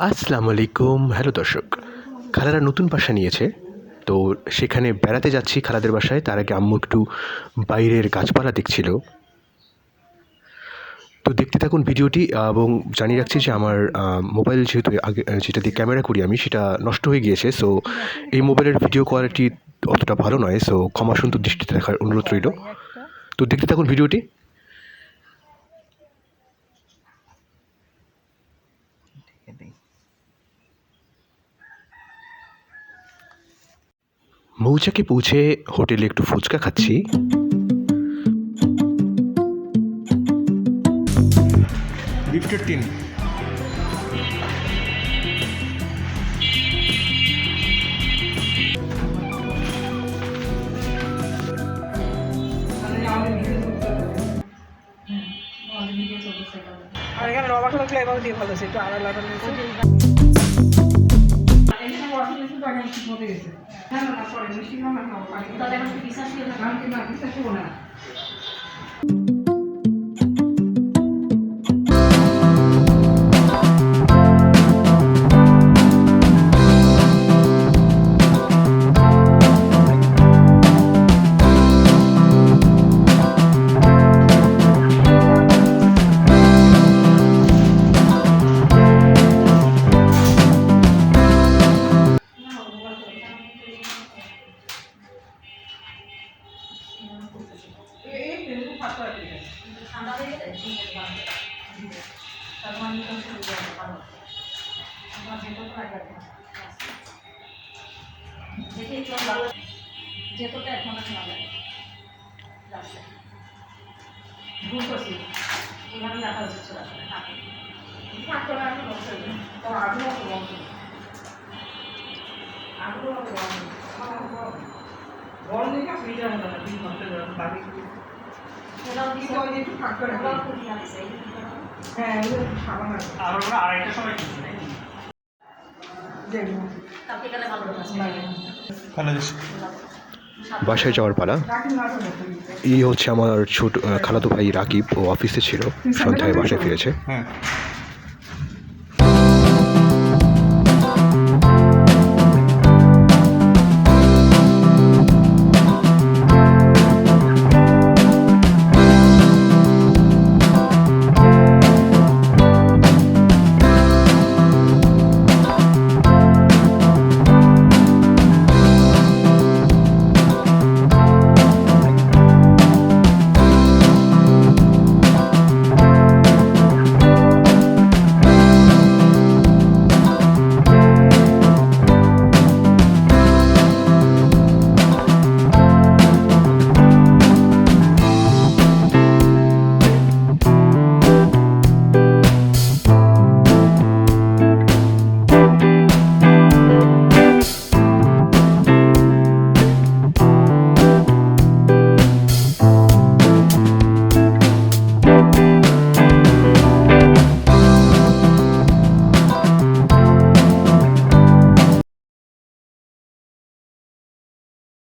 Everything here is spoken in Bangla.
আসসালামু আলাইকুম। হ্যালো দর্শক, খালারা নতুন বাসা নিয়েছে, তো সেখানে বেড়াতে যাচ্ছি খালাদের বাসায়। তার আগে আম্মু একটু বাইরের গাছপালা দেখছিল। তো দেখতে থাকুন ভিডিওটি, এবং জানিয়ে রাখছি যে আমার মোবাইল যেহেতু আগে যেটা দিয়ে ক্যামেরা করি আমি, সেটা নষ্ট হয়ে গিয়েছে। সো এই মোবাইলের ভিডিও কোয়ালিটি অতটা ভালো নয়, সো ক্ষমা সুন্দর দৃষ্টিতে দেখার অনুরোধ রইল। তো দেখতে থাকুন ভিডিওটি। মৌচাকে পৌঁছে হোটেলে একটু ফুচকা খাচ্ছি। লিফটের 3। আর এখানে রবার লাগলে এভাবে দিয়ে ভালো আছে, একটু আড়া লাগানো হয়েছে। যেতটা এখন ভুল করছি, এভাবে রাখা উচিত ছিল আসলে। বাসায় যাওয়ার পালা। এই হচ্ছে আমার ছোট খালাতো ভাই রাকিব, ও অফিসে ছিল, সন্ধ্যায় বাসায় ফিরেছে।